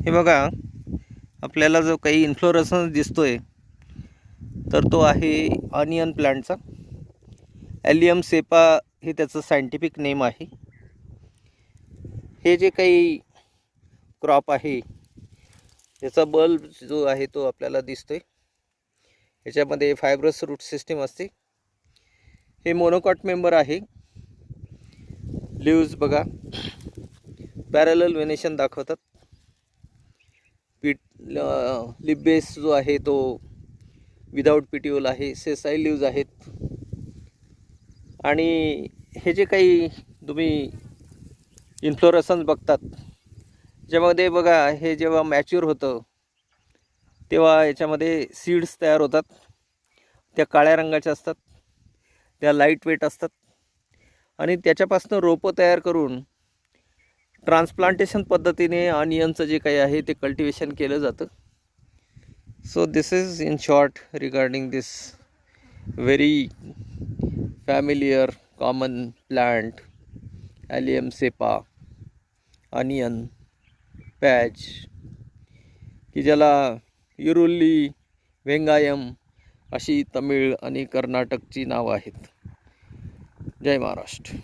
हे बघा, आपल्याला जो काही इन्फ्लोरेसन्स दिसतोय तर तो आहे ऑनियन प्लांटचा. एलियम सेपा हे त्याचं सायंटिफिक नेम आहे. हे जे काही क्रॉप आहे याचा बल्ब जो आहे तो आपल्याला दिसतोय. याच्यामध्ये फायब्रस रूट सिस्टीम असते. हे मोनोकॉट मेंबर आहे. लिव्ज बघा पॅरलल व्हेनेशन दाखवतात. लिप बेस जो आहे तो विदाउट पिटिओल आहे. सेसाईल लिव्ज आहेत. आणि हे जे काही तुम्ही इन्फ्लोरेसन्स बघतात ज्यामध्ये बघा हे जेव्हा मॅच्युअर होतं तेव्हा याच्यामध्ये सीड्स तयार होतात. त्या काळ्या रंगाच्या असतात, त्या लाईट वेट असतात आणि त्याच्यापासून रोपं तयार करून ट्रान्सप्लांटेशन पद्धतीने ऑनियनचं जे काही आहे ते कल्टिवेशन केलं जातं. So this is in short regarding this very familiar common plant Allium cepa onion patch, की ज्याला इरुल्ली वेंगायम अशी तमिळ आणि कर्नाटकची नावं आहेत. जय महाराष्ट्र.